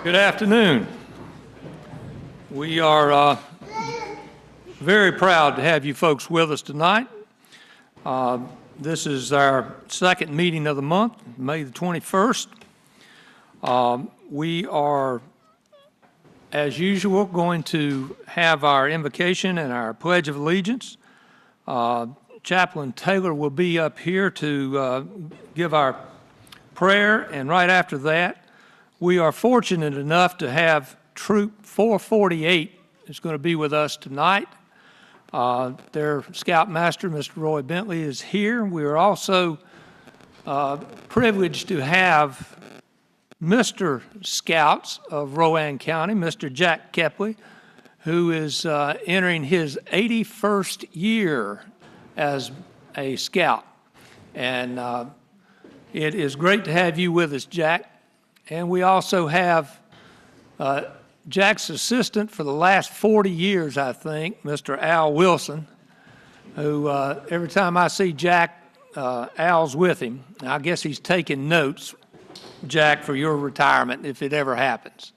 Good afternoon. We are very proud to have you folks with us tonight. This is our second meeting of the month, May the 21st. We are, as usual, going to have our invocation and our Pledge of Allegiance. Chaplain Taylor will be up here to give our prayer, and right after that, we are fortunate enough to have Troop 448 is going to be with us tonight. Their Scoutmaster, Mr. Roy Bentley, is here. We are also privileged to have Mr. Scouts of Rowan County, Mr. Jack Kepley, who is entering his 81st year as a Scout. And it is great to have you with us, Jack. And we also have Jack's assistant for the last 40 years, I think, Mr. Al Wilson, who every time I see Jack, Al's with him. I guess he's taking notes, Jack, for your retirement if it ever happens.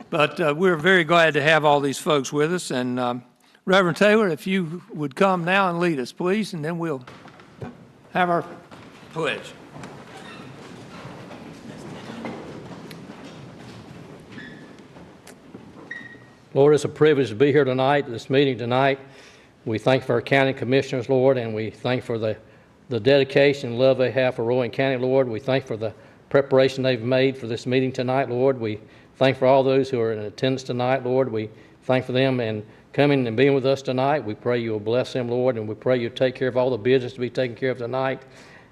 But we're very glad to have all these folks with us. And Reverend Taylor, if you would come now and lead us, please, and then we'll have our pledge. Lord, it's a privilege to be here tonight, this meeting tonight. We thank for our county commissioners, Lord, and we thank for the dedication and love they have for Rowan County, Lord. We thank for the preparation they've made for this meeting tonight, Lord. We thank for all those who are in attendance tonight, Lord. We thank for them and coming and being with us tonight. We pray you will bless them, Lord, and we pray you'll take care of all the business to be taken care of tonight.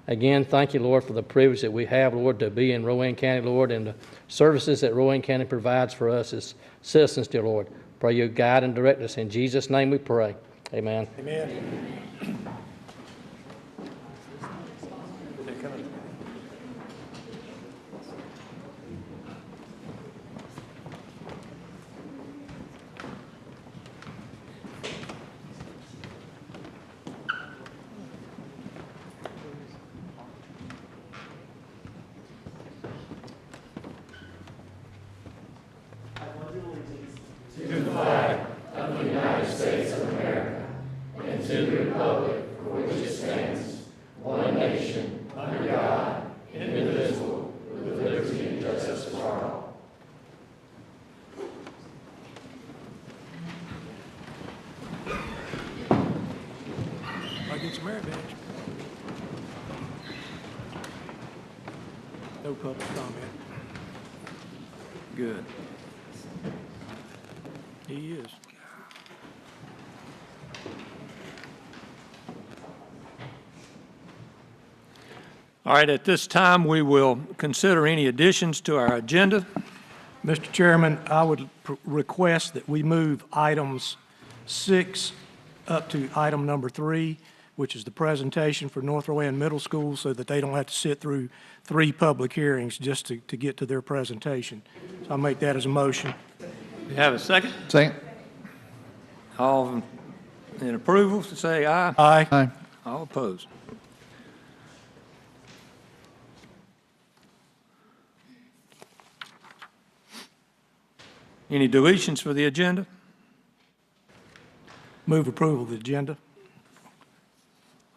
Again, thank you, Lord, for the privilege that we have, Lord, to be in Rowan County, Lord, and the services that Rowan County provides for us as citizens, dear Lord. Pray you guide and direct us. In Jesus' name we pray. Amen. Amen. No public comment. Good. He is. All right, at this time, we will consider any additions to our agenda. Mr. Chairman, I would request that we move items 6 up to item number 3, which is the presentation for North Rowan Middle School, so that they don't have to sit through 3 public hearings just to get to their presentation. So I'll make that as a motion. You have a second? Second. All in approval, say aye. Aye. Aye. All opposed. Any deletions for the agenda? Move approval of the agenda.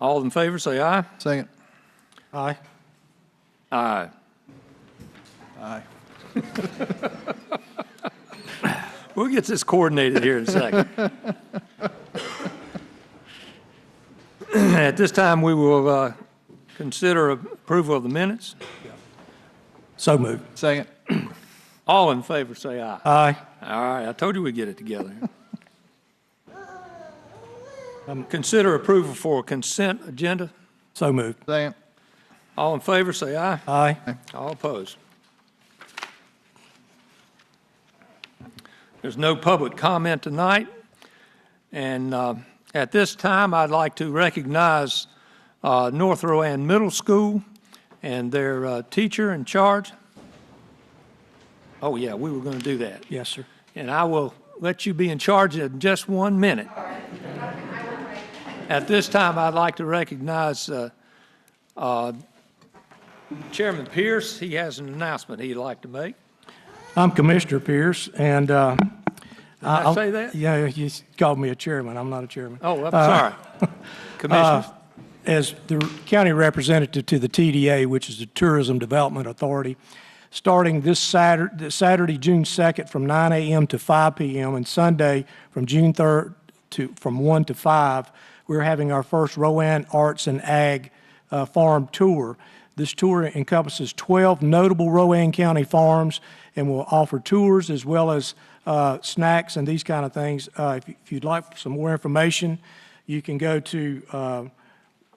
All in favor, say aye. Second. Aye. Aye. Aye. We'll get this coordinated here in a second. At this time, we will consider approval of the minutes. So moved. Second. All in favor, say aye. Aye. All right, I told you we'd get it together. Consider approval for consent agenda. So moved. Second. All in favor, say aye. Aye. All opposed. There's no public comment tonight. And at this time, I'd like to recognize North Rowan Middle School and their teacher in charge. Oh, yeah, we were going to do that. Yes, sir. And I will let you be in charge in just 1 minute. At this time, I'd like to recognize Chairman Pierce. He has an announcement he'd like to make. I'm Commissioner Pierce, and Did I say that? Yeah, you called me a chairman. I'm not a chairman. Oh, I'm sorry. Commissioners, As the county representative to the TDA, which is the Tourism Development Authority, starting this Saturday, June 2nd, from 9 a.m. to 5 p.m., and Sunday from June 3rd from 1 to 5, we're having our first Rowan Arts and Ag Farm Tour. This tour encompasses 12 notable Rowan County farms and will offer tours as well as snacks and these kind of things. If you'd like some more information, you can go to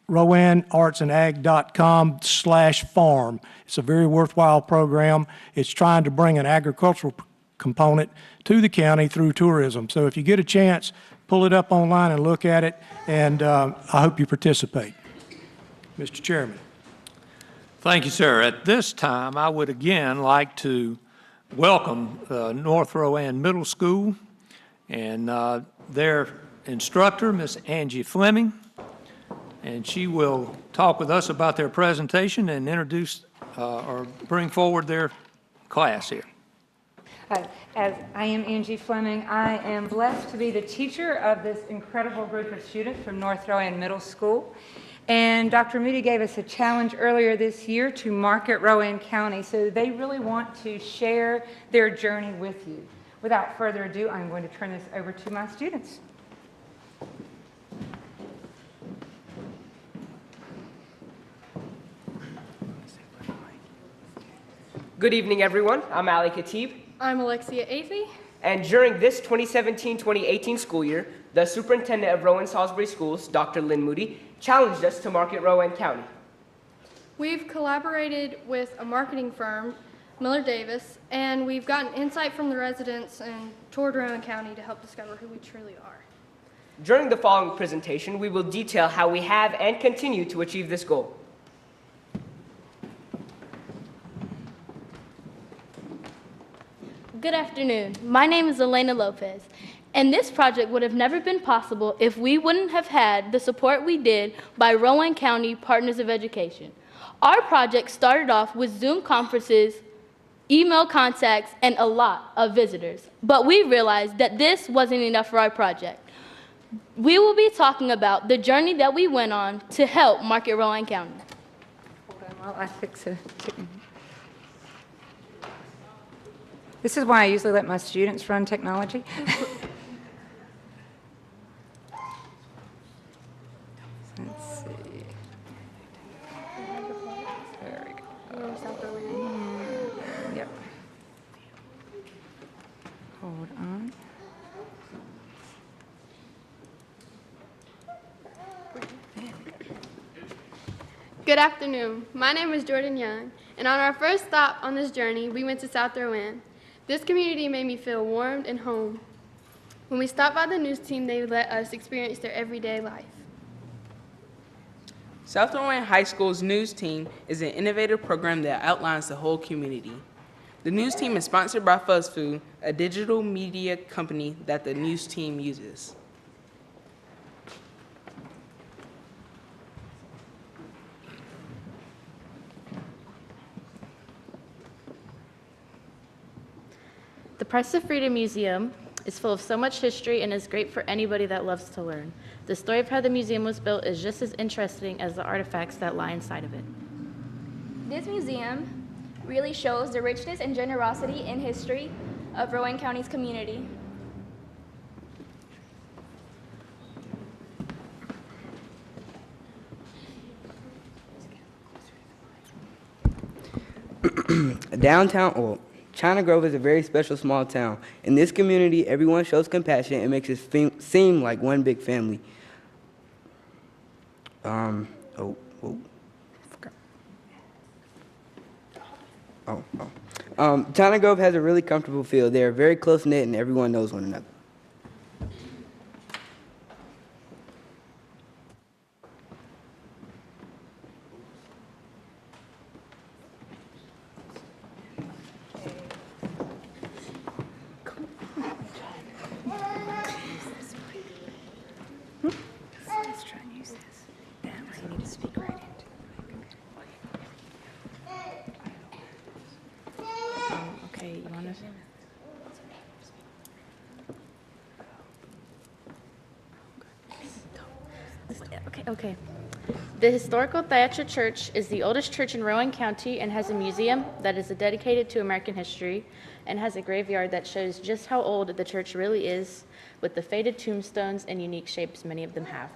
rowanartsandag.com/farm. It's a very worthwhile program. It's trying to bring an agricultural component to the county through tourism. So if you get a chance, pull it up online and look at it, and I hope you participate. Mr. Chairman. thank you, sir. At this time, I would again like to welcome North Rowan Middle School and their instructor, Miss Angie Fleming, and she will talk with us about their presentation and introduce or bring forward their class here. As I am Angie Fleming, I am blessed to be the teacher of this incredible group of students from North Rowan Middle School. And Dr. Moody gave us a challenge earlier this year to market Rowan County, so they really want to share their journey with you. Without further ado, I'm going to turn this over to my students. Good evening, everyone. I'm Ali Khatib, I'm Alexia Athey. and during this 2017-2018 school year, the superintendent of Rowan Salisbury Schools, Dr. Lynn Moody, challenged us to market Rowan County. We've collaborated with a marketing firm, Miller Davis, and we've gotten insight from the residents and toured Rowan County to help discover who we truly are. During the following presentation, we will detail how we have and continue to achieve this goal. Good afternoon. My name is Elena Lopez, and this project would have never been possible if we wouldn't have had the support we did by Rowan County Partners of Education. Our project started off with Zoom conferences, email contacts, and a lot of visitors, but we realized that this wasn't enough for our project. We will be talking about the journey that we went on to help market Rowan County. Hold on while I fix it. This is why I usually let my students run technology. Let's see. There we go. Yep. Hold on. Good afternoon. My name is Jordan Young, and on our first stop on this journey, we went to South Rowan. This community made me feel warmed and home. When we stopped by the news team, they let us experience their everyday life. South Rowan High School's news team is an innovative program that outlines the whole community. The news team is sponsored by FuzzFood, a digital media company that the news team uses. The Price of Freedom Museum is full of so much history and is great for anybody that loves to learn. The story of how the museum was built is just as interesting as the artifacts that lie inside of it. This museum really shows the richness and generosity and history of Rowan County's community. China Grove is a very special small town. In this community, everyone shows compassion and makes it seem like one big family. China Grove has a really comfortable feel. They are very close-knit and everyone knows one another. Let's try and use this. That way you need to speak right into it. Okay, you want to Okay. The historical Thayacha Church is the oldest church in Rowan County and has a museum that is dedicated to American history and has a graveyard that shows just how old the church really is, with the faded tombstones and unique shapes many of them have.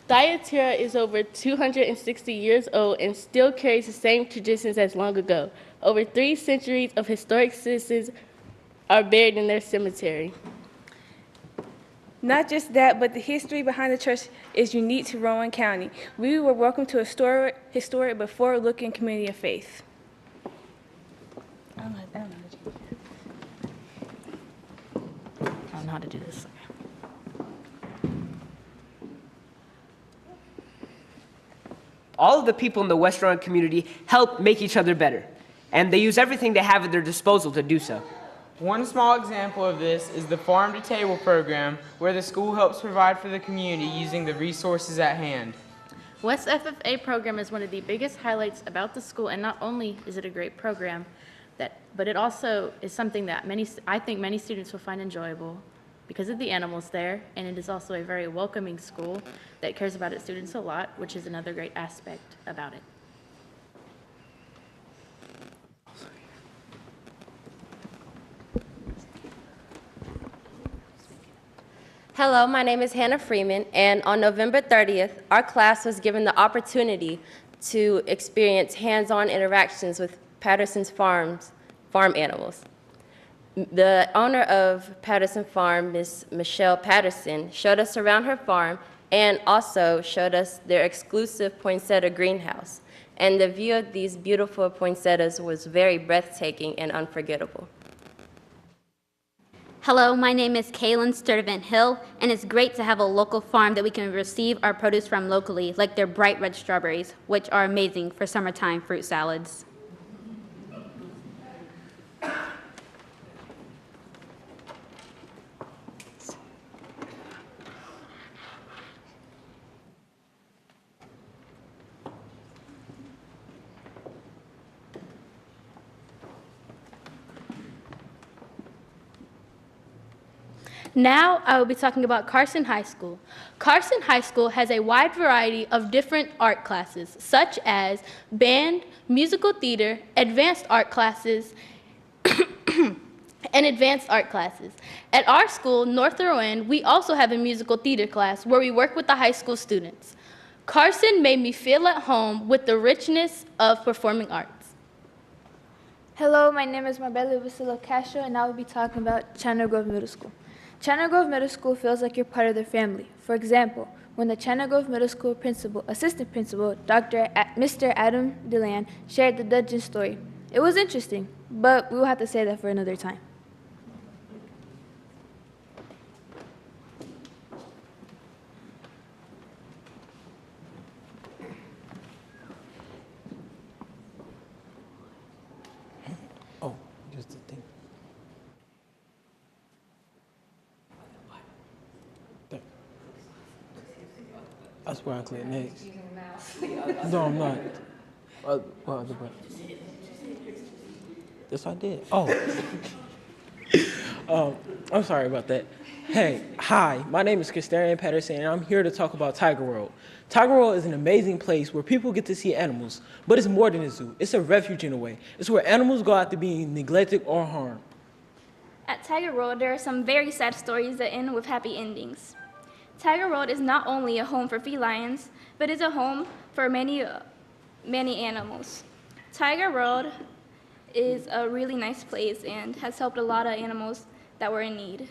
Thyatira is over 260 years old and still carries the same traditions as long ago. Over 3 centuries of historic citizens are buried in their cemetery. Not just that, but the history behind the church is unique to Rowan County. We were welcomed to a historic but forward-looking community of faith. I don't know how to do this. All of the people in the West Rowan community help make each other better, and they use everything they have at their disposal to do so. One small example of this is the Farm to Table program, where the school helps provide for the community using the resources at hand. West FFA program is one of the biggest highlights about the school, and not only is it a great program, but it also is something that I think many students will find enjoyable because of the animals there, and it is also a very welcoming school that cares about its students a lot, which is another great aspect about it. Hello, my name is Hannah Freeman, and on November 30th, our class was given the opportunity to experience hands-on interactions with Patterson's farm animals. The owner of Patterson Farm, Ms. Michelle Patterson, showed us around her farm and also showed us their exclusive poinsettia greenhouse. And the view of these beautiful poinsettias was very breathtaking and unforgettable. Hello, my name is Kaylin Sturdivant Hill, and it's great to have a local farm that we can receive our produce from locally, like their bright red strawberries, which are amazing for summertime fruit salads. Now I will be talking about Carson High School. Carson High School has a wide variety of different art classes, such as band, musical theater, advanced art classes, and advanced art classes. At our school, North Rowan, we also have a musical theater class where we work with the high school students. Carson made me feel at home with the richness of performing arts. Hello, my name is Marbella Vasilo Castro, and I will be talking about China Grove Middle School. China Grove Middle School feels like you're part of their family. For example, when the China Grove Middle School assistant principal, Mr. Adam Deland, shared the dungeon story. It was interesting, but we will have to say that for another time. Oh, just the thing. There. That's where I click next. No, I'm not. Well, the button. Yes, I did. Oh. I'm sorry about that. Hey, hi, my name is Christarian Patterson, and I'm here to talk about Tiger World. Tiger World is an amazing place where people get to see animals, but it's more than a zoo. It's a refuge in a way. It's where animals go after being neglected or harmed. At Tiger World, there are some very sad stories that end with happy endings. Tiger World is not only a home for felines, but is a home for many animals. Tiger World is a really nice place and has helped a lot of animals that were in need.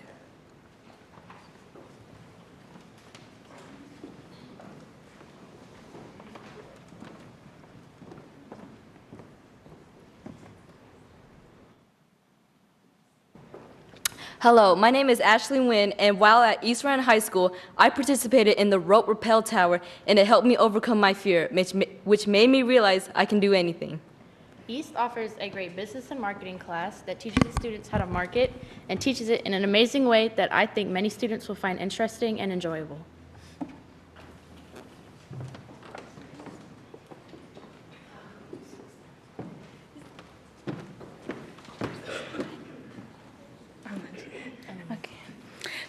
Hello, my name is Ashley Nguyen, and while at East Rand High School, I participated in the rope rappel tower, and it helped me overcome my fear, which made me realize I can do anything. East offers a great business and marketing class that teaches the students how to market and teaches it in an amazing way that I think many students will find interesting and enjoyable.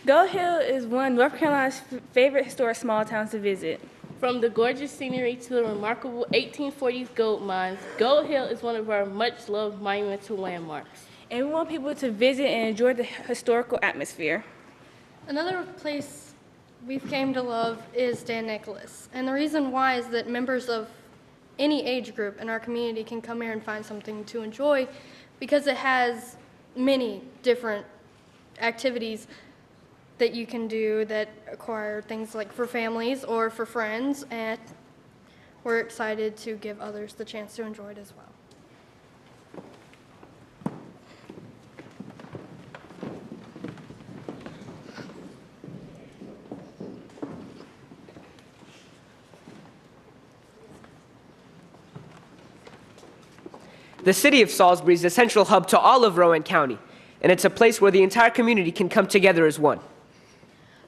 Gold Hill is one of North Carolina's favorite historic small towns to visit. From the gorgeous scenery to the remarkable 1840s gold mines, Gold Hill is one of our much-loved monumental landmarks. And we want people to visit and enjoy the historical atmosphere. Another place we've came to love is Dan Nicholas. And the reason why is that members of any age group in our community can come here and find something to enjoy because it has many different activities that you can do that require things like for families or for friends, and we're excited to give others the chance to enjoy it as well. The city of Salisbury is a central hub to all of Rowan County, and it's a place where the entire community can come together as one.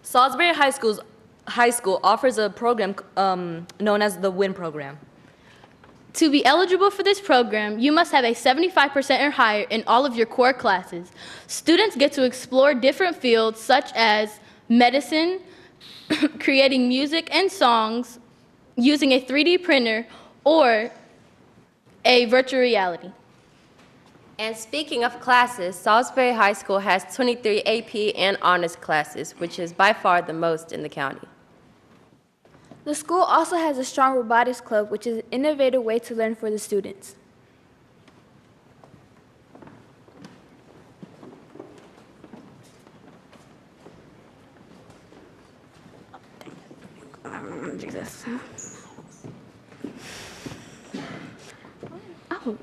Salisbury High School offers a program known as the WIN program. To be eligible for this program, you must have a 75% or higher in all of your core classes. Students get to explore different fields such as medicine, creating music and songs, using a 3D printer, or a virtual reality. And speaking of classes, Salisbury High School has 23 AP and honors classes, which is by far the most in the county. The school also has a strong robotics club, which is an innovative way to learn for the students. I'm gonna do this. Oh.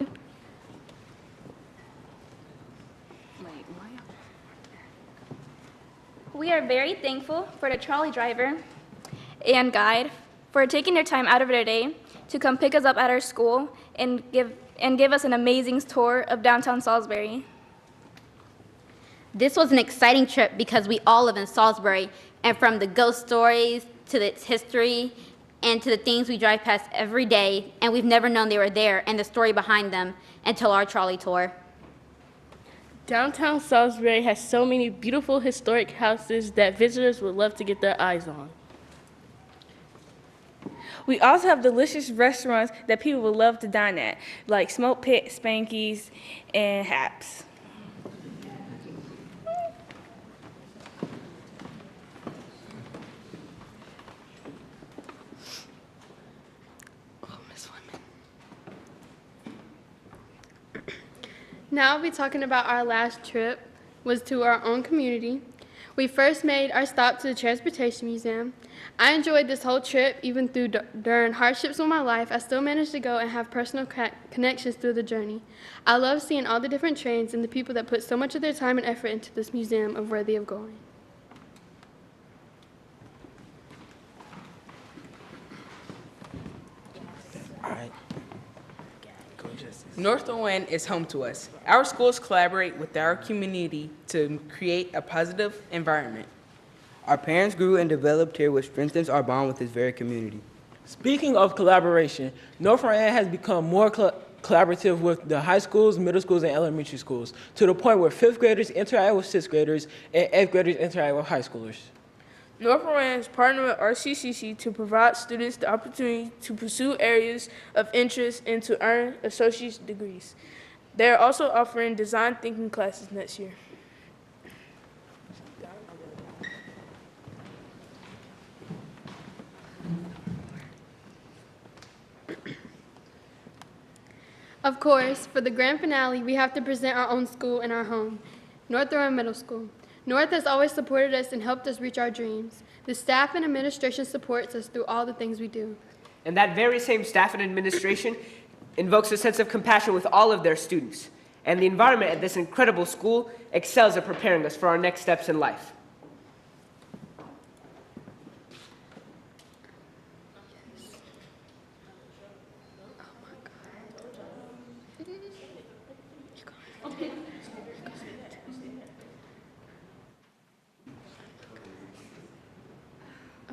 We are very thankful for the trolley driver and guide for taking their time out of their day to come pick us up at our school and give us an amazing tour of downtown Salisbury. This was an exciting trip because we all live in Salisbury, and from the ghost stories to its history and to the things we drive past every day, and we've never known they were there and the story behind them until our trolley tour. Downtown Salisbury has so many beautiful historic houses that visitors would love to get their eyes on. We also have delicious restaurants that people would love to dine at, like Smoke Pit, Spanky's, and Haps. Now I'll be talking about our last trip was to our own community. We first made our stop to the Transportation Museum. I enjoyed this whole trip, even during hardships in my life. I still managed to go and have personal connections through the journey. I love seeing all the different trains and the people that put so much of their time and effort into this museum of worthy of going. All right. North Rowan is home to us. Our schools collaborate with our community to create a positive environment. Our parents grew and developed here, which strengthens our bond with this very community. Speaking of collaboration, North Rowan has become more collaborative with the high schools, middle schools, and elementary schools, to the point where 5th graders interact with 6th graders and 8th graders interact with high schoolers. North Rowan has partnered with RCCC to provide students the opportunity to pursue areas of interest and to earn associate's degrees. They are also offering design thinking classes next year. Of course, for the grand finale, we have to present our own school in our home, North Rowan Middle School. North has always supported us and helped us reach our dreams. The staff and administration supports us through all the things we do. And that very same staff and administration invokes a sense of compassion with all of their students. And the environment at this incredible school excels at preparing us for our next steps in life.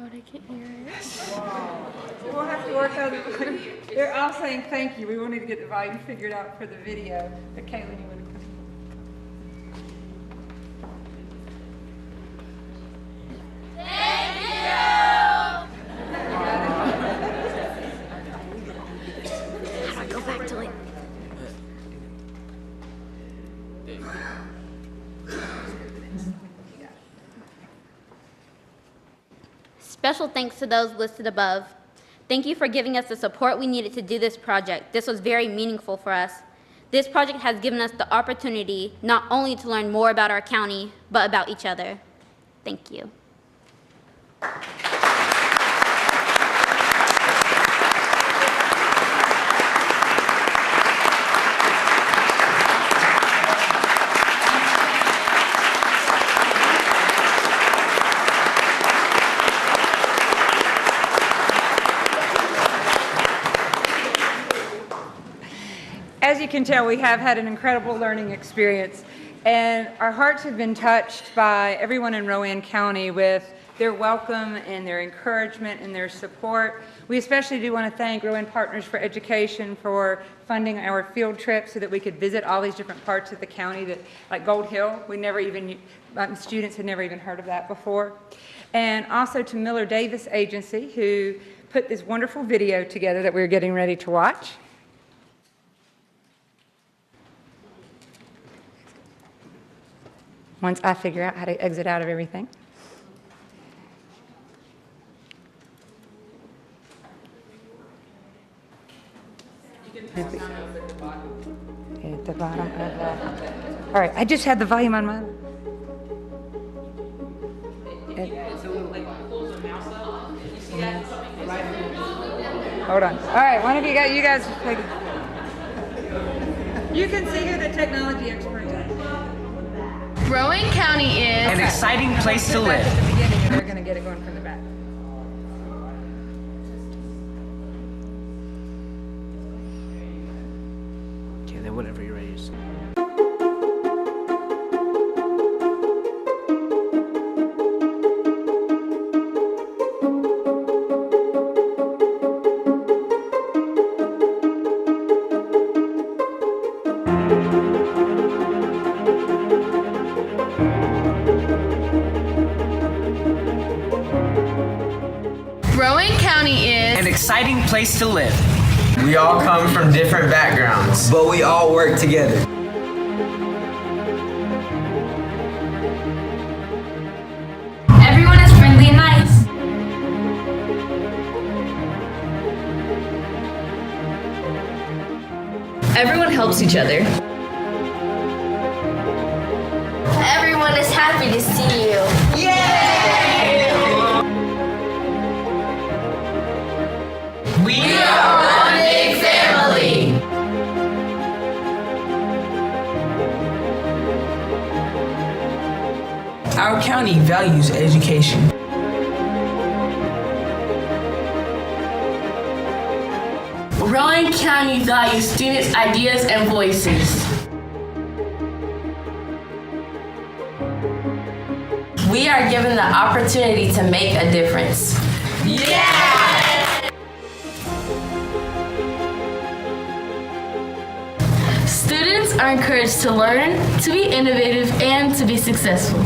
Oh, they can't hear it. We'll have to work on it. They're all saying thank you. We wanted to get the volume figured out for the video. But Caitlin, you want to come? special thanks to those listed above. Thank you for giving us the support we needed to do this project. This was very meaningful for us. This project has given us the opportunity not only to learn more about our county, but about each other. Thank you. As you can tell, we have had an incredible learning experience, and our hearts have been touched by everyone in Rowan County with their welcome and their encouragement and their support. We especially do want to thank Rowan Partners for Education for funding our field trip so that we could visit all these different parts of the county, that, like Gold Hill, students had never even heard of that before. And also to Miller Davis Agency, who put this wonderful video together that we're getting ready to watch. Once I figure out how to exit out of everything. At the bottom of the... All right, I just had the volume on my... Hold on. All right, one of you guys... You can see who the technology expert is. Rowan County is an exciting place to live. At the beginning, and they're going to get it going from the back. Okay, then whenever you're ready. Rowan County is an exciting place to live. We all come from different backgrounds, but we all work together. Everyone is friendly and nice. Everyone helps each other. Everyone is happy to see you. Yay! We are one big family. Our county values education. Rowan County values students' ideas and voices. We are given the opportunity to make a difference. Yeah! Students are encouraged to learn, to be innovative, and to be successful.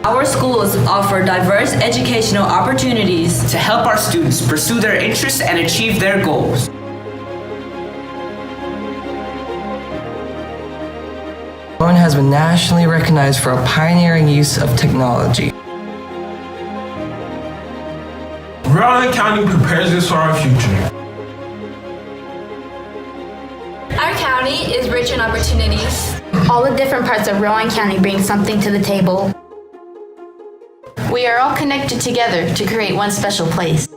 Our schools offer diverse educational opportunities to help our students pursue their interests and achieve their goals. Rowan has been nationally recognized for a pioneering use of technology. Rowan County prepares us for our future. Our county is rich in opportunities. All the different parts of Rowan County bring something to the table. We are all connected together to create one special place.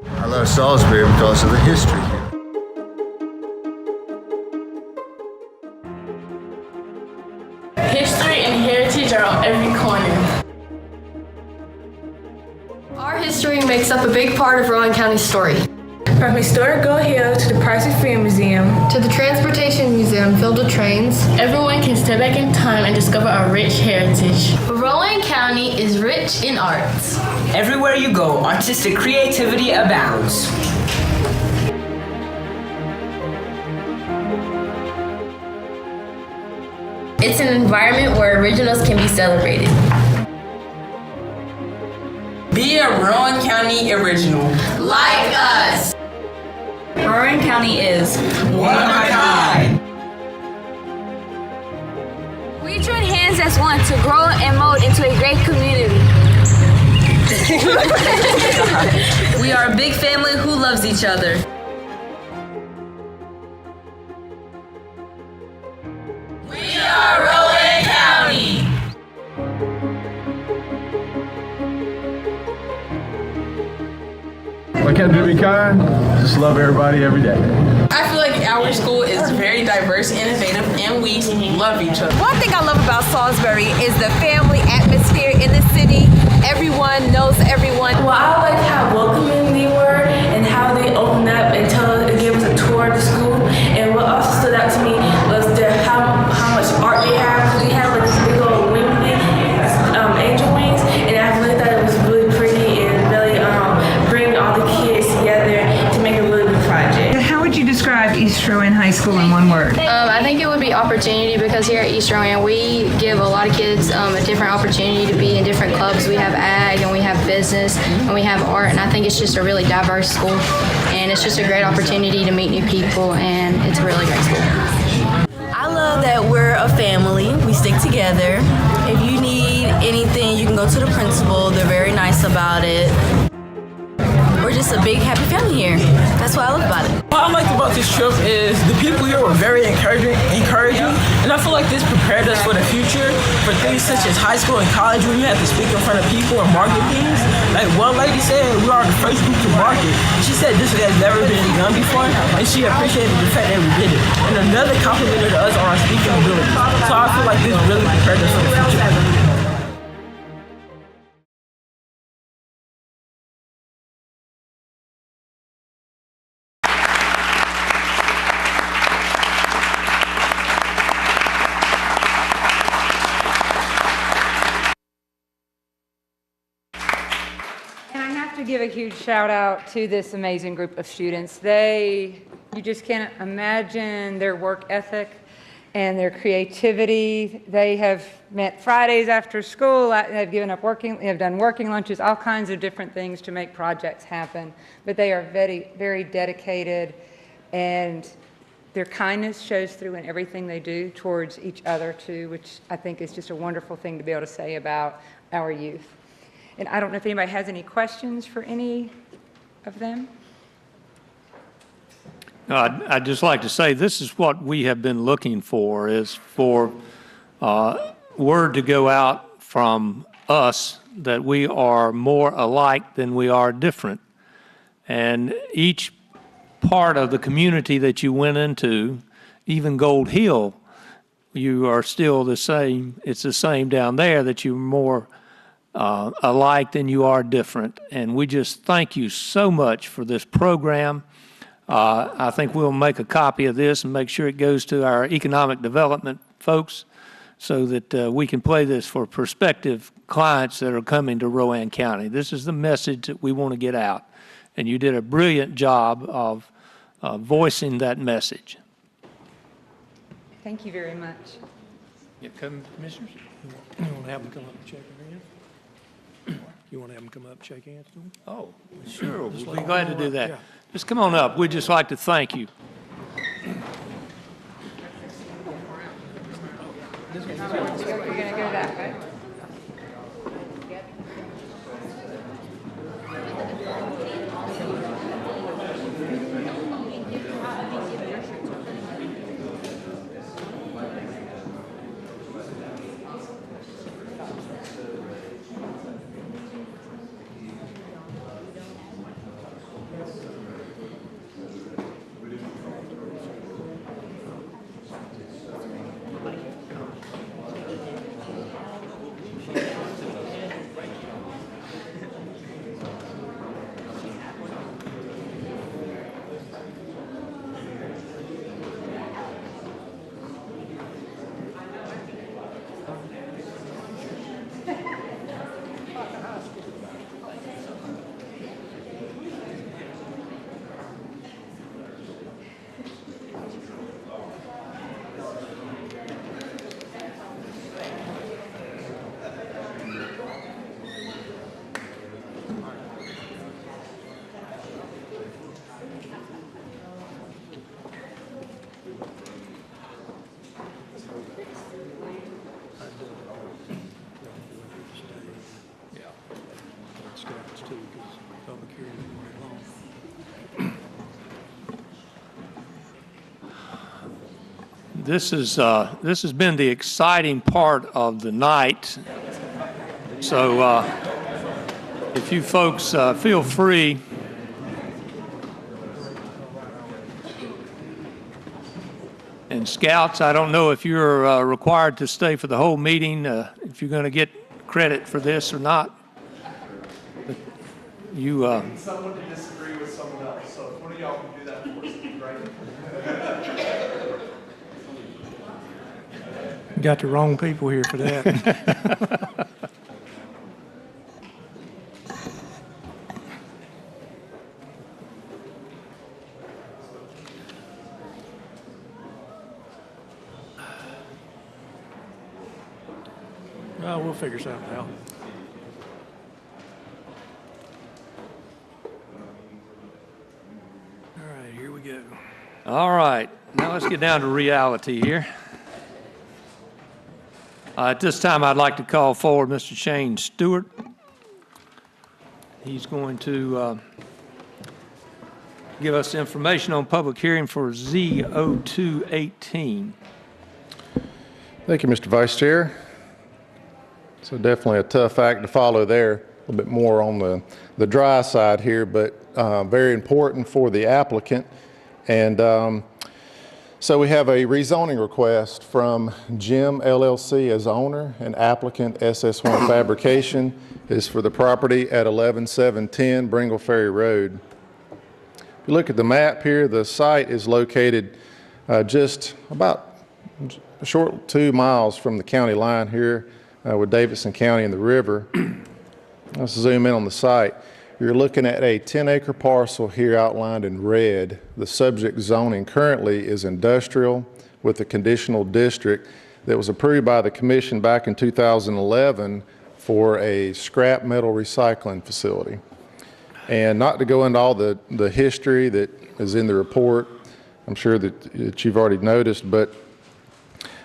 I love Salisbury because of the history here. History and heritage are on every corner. Our history makes up a big part of Rowan County's story. From historic Gold Hill to the Price is Freedom Museum To the Transportation Museum filled with trains, Everyone can step back in time and discover our rich heritage. Rowan County is rich in arts. Everywhere you go, artistic creativity abounds. It's an environment where originals can be celebrated. Be a Rowan County original. Like us. Rowan County is one of a kind. families as one to grow and mold into a great community. We are a big family who loves each other. We are Rowan County. Why can't you be kind? Just love everybody every day. I feel like our school is very diverse, innovative, and we love each other. One thing I love about Salisbury is the family atmosphere in the city. Everyone knows everyone. Well, I like how welcoming they were and how they opened up and gave us a tour of the school. And what also stood out to me was how much art they have. Because they have like this big old wing thing, angel wings, and I really thought it was really pretty and really bring all the kids together to make a really good project. How would you describe East Rowan High School in one word? I think it would be opportunity, because here at East Rowan we give a lot of kids a different opportunity to be in different clubs. We have ag and we have business and we have art, and I think it's just a really diverse school, and it's just a great opportunity to meet new people, and it's a really great school. I love that we're a family. We stick together. If you need anything, you can go to the principal. They're very nice about it. We're just a big, happy family here. That's what I love about it. What I liked about this trip is the people here were very encouraging, and I feel like this prepared us for the future, for things such as high school and college when you have to speak in front of people and market things. Like one lady said, we are the first group to market. She said this has never been done before, and she appreciated the fact that we did it. And another complimented us on our speaking ability. So I feel like this really prepared us for the future. To give a huge shout out to this amazing group of students. You just can't imagine their work ethic and their creativity. They have met Fridays after school, they've done working lunches, all kinds of different things to make projects happen. But they are very, very dedicated, and their kindness shows through in everything they do towards each other too, which I think is just a wonderful thing to be able to say about our youth. And I don't know if anybody has any questions for any of them. No, I'd just like to say this is what we have been looking for, is for word to go out from us that we are more alike than we are different. And each part of the community that you went into, even Gold Hill, you are still the same. It's the same down there, that you're more alike than you are different. And we just thank you so much for this program. I think we'll make a copy of this and make sure it goes to our economic development folks so that we can play this for prospective clients that are coming to Rowan County. This is the message that we want to get out. And you did a brilliant job of voicing that message. Thank you very much. Yeah, come, commissioners. You want to have them come up and shake your hand? You want to have them come up and shake hands to them? Oh, sure. We'll be glad to do that. Yeah. Just come on up. We'd just like to thank you. You're going to go that way. this has been the exciting part of the night. So if you folks feel free. And Scouts, I don't know if you're required to stay for the whole meeting, if you're going to get credit for this or not. But you. Someone to disagree with someone else, so if one of y'all can do that for us, it'd be great. You got the wrong people here for that. We'll figure something out. All right, here we go. All right, now let's get down to reality here. At this time, I'd like to call forward Mr. Shane Stewart. He's going to give us information on public hearing for Z0218. Thank you, Mr. Vice Chair. So definitely a tough act to follow there, a little bit more on the dry side here, but very important for the applicant. And so we have a rezoning request from Jim LLC as owner and applicant SS1 Fabrication is for the property at 11710 Bringle Ferry Road. If you look at the map here, the site is located just about a short 2 miles from the county line here with Davidson County and the river. Let's zoom in on the site. You're looking at a 10-acre parcel here outlined in red. The subject zoning currently is industrial with a conditional district that was approved by the commission back in 2011 for a scrap metal recycling facility. And not to go into all the history that is in the report, I'm sure that you've already noticed, but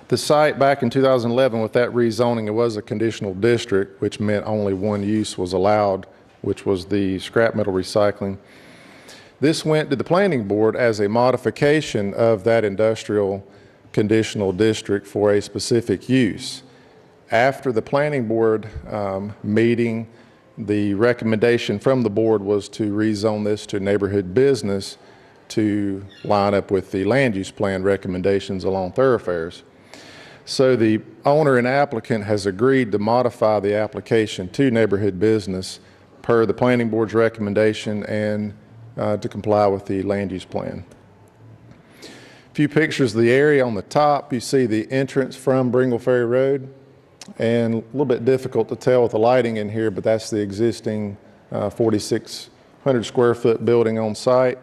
the site back in 2011 with that rezoning, it was a conditional district, which meant only one use was allowed, which was the scrap metal recycling. This went to the planning board as a modification of that industrial conditional district for a specific use. After the planning board meeting, the recommendation from the board was to rezone this to neighborhood business to line up with the land use plan recommendations along thoroughfares. So the owner and applicant has agreed to modify the application to neighborhood business per the planning board's recommendation and to comply with the land use plan. A few pictures of the area on the top. You see the entrance from Bringle Ferry Road, and a little bit difficult to tell with the lighting in here, but that's the existing 4,600 square foot building on site.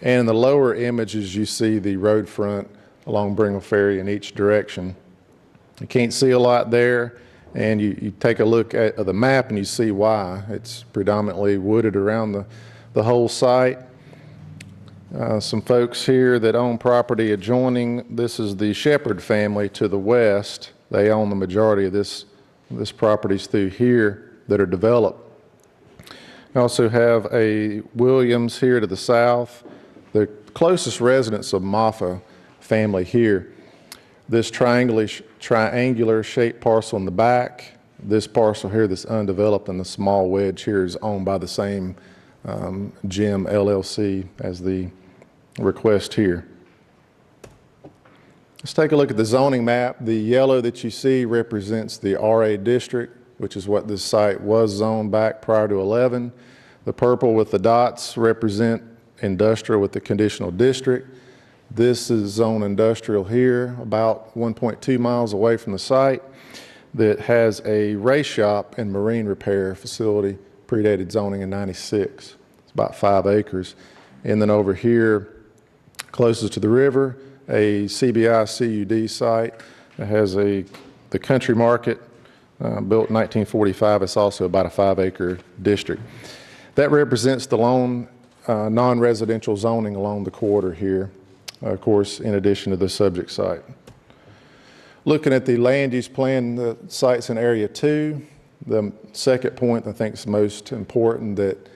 And in the lower images, you see the road front along Bringle Ferry in each direction. You can't see a lot there, and you take a look at the map and you see why. It's predominantly wooded around the whole site. Some folks here that own property adjoining. This is the Shepherd family to the west. They own the majority of this properties through here that are developed. You also have a Williams here to the south. The closest residents of Maffa family here. This triangular shaped parcel in the back, this parcel here that's undeveloped, and the small wedge here is owned by the same Jim LLC as the request here. Let's take a look at the zoning map. The yellow that you see represents the RA district, which is what this site was zoned back prior to 11. The purple with the dots represent industrial with the conditional district. This is zone industrial here, about 1.2 miles away from the site, that has a race shop and marine repair facility, predated zoning in '96. It's about 5 acres. And then over here, closest to the river, a CBI CUD site that has the country market built in 1945. It's also about a 5-acre district. That represents the lone non-residential zoning along the corridor here. Of course, in addition to the subject site. Looking at the land use plan, the site's in Area 2. The second point I think is most important, that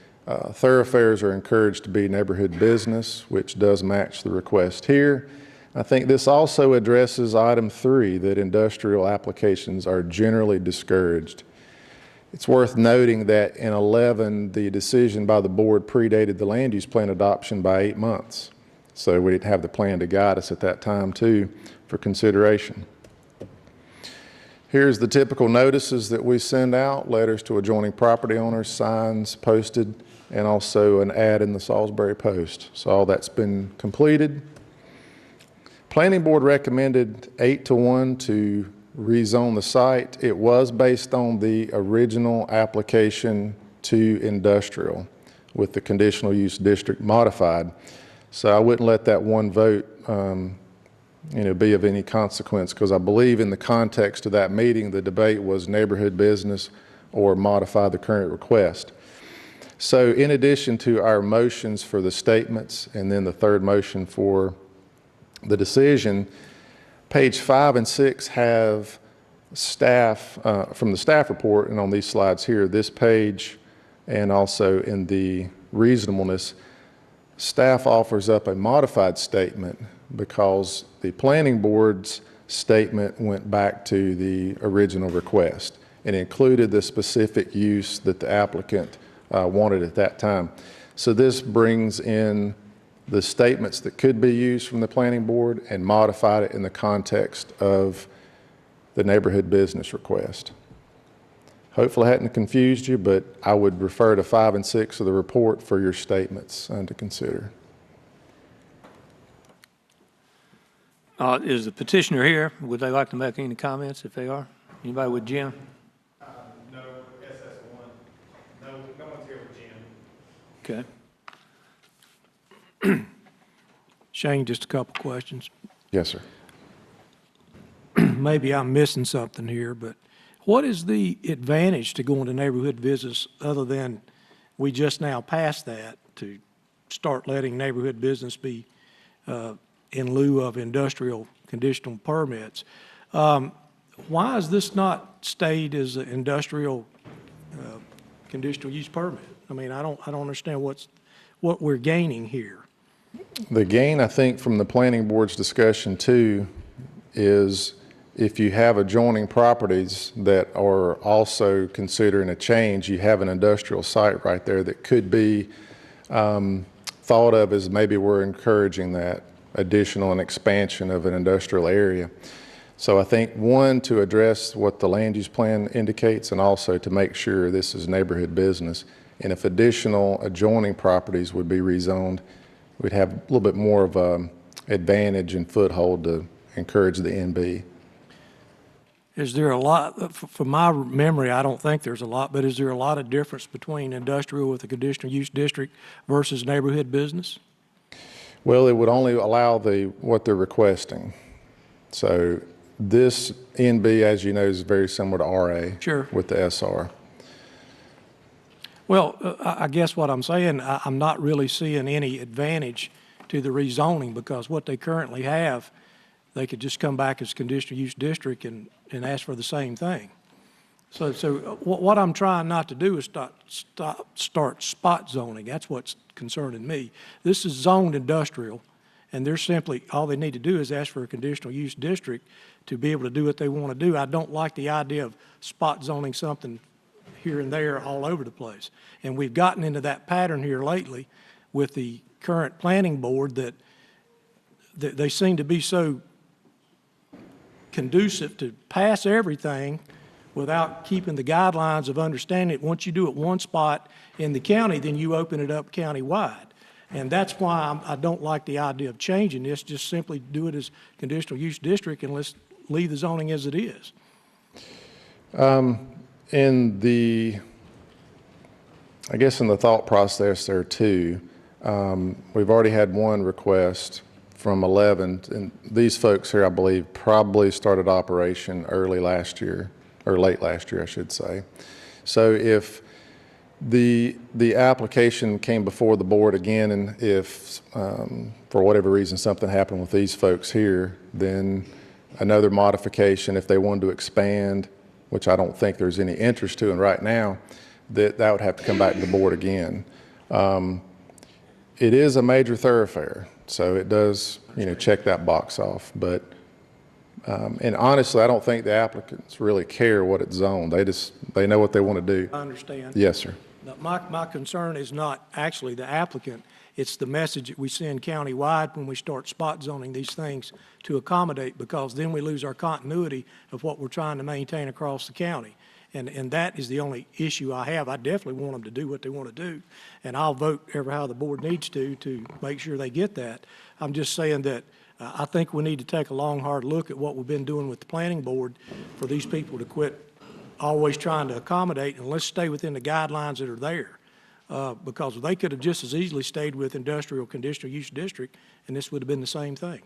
thoroughfares are encouraged to be neighborhood business, which does match the request here. I think this also addresses item 3, that industrial applications are generally discouraged. It's worth noting that in 11, the decision by the board predated the land use plan adoption by 8 months. So we didn't have the plan to guide us at that time too for consideration. Here's the typical notices that we send out: letters to adjoining property owners, signs posted, and also an ad in the Salisbury Post. So all that's been completed. Planning Board recommended 8-1 to rezone the site. It was based on the original application to industrial with the conditional use district modified. So I wouldn't let that one vote be of any consequence, because I believe in the context of that meeting, the debate was neighborhood business or modify the current request. So in addition to our motions for the statements and then the third motion for the decision, page 5 and 6 have staff, from the staff report, and on these slides here, this page, and also in the reasonableness, staff offers up a modified statement because the planning board's statement went back to the original request and included the specific use that the applicant wanted at that time. So this brings in the statements that could be used from the planning board and modified it in the context of the neighborhood business request. Hopefully I hadn't confused you, but I would refer to 5 and 6 of the report for your statements to consider. Is the petitioner here? Would they like to make any comments if they are? Anybody with Jim? No, SS1. No one's here with Jim. Okay. Shane, just a couple questions. Yes, sir. Maybe I'm missing something here, but what is the advantage to going to neighborhood business other than we just now passed that to start letting neighborhood business be in lieu of industrial conditional permits? Why is this not stayed as an industrial conditional use permit? I mean, I don't understand what we're gaining here. The gain, I think, from the planning board's discussion too, is if you have adjoining properties that are also considering a change, you have an industrial site right there that could be thought of as maybe we're encouraging that additional and expansion of an industrial area. So I think, one, to address what the land use plan indicates, and also to make sure this is neighborhood business. And if additional adjoining properties would be rezoned, we'd have a little bit more of an advantage and foothold to encourage the NB. Is there a lot, from my memory, I don't think there's a lot, but is there a lot of difference between industrial with a conditional use district versus neighborhood business? Well, it would only allow what they're requesting. So this NB, as you know, is very similar to RA. Sure. With the SR. Well, I guess what I'm saying, I'm not really seeing any advantage to the rezoning, because what they currently have, they could just come back as conditional use district and ask for the same thing. So what I'm trying not to do is start spot zoning. That's what's concerning me. This is zoned industrial, and they're simply, all they need to do is ask for a conditional use district to be able to do what they want to do. I don't like the idea of spot zoning something here and there all over the place. And we've gotten into that pattern here lately with the current planning board that they seem to be so conducive to pass everything without keeping the guidelines of understanding it. Once you do it one spot in the county, then you open it up county-wide. And that's why I don't like the idea of changing this. Just simply do it as conditional use district and let's leave the zoning as it is. I guess in the thought process there too, we've already had one request from 11, and these folks here, I believe, probably started operation early last year, or late last year, I should say. So if the application came before the board again, and if for whatever reason something happened with these folks here, then another modification, if they wanted to expand, which I don't think there's any interest to in right now, that would have to come back to the board again. It is a major thoroughfare. So it does, check that box off. But, and honestly, I don't think the applicants really care what it's zoned. They know what they want to do. I understand. Yes, sir. Now, my concern is not actually the applicant, it's the message that we send countywide when we start spot zoning these things to accommodate, because then we lose our continuity of what we're trying to maintain across the county. And that is the only issue I have. I definitely want them to do what they want to do, and I'll vote ever how the board needs to make sure they get that. I'm just saying that I think we need to take a long, hard look at what we've been doing with the planning board for these people to quit always trying to accommodate, and let's stay within the guidelines that are there. Because they could have just as easily stayed with industrial conditional use district, and this would have been the same thing.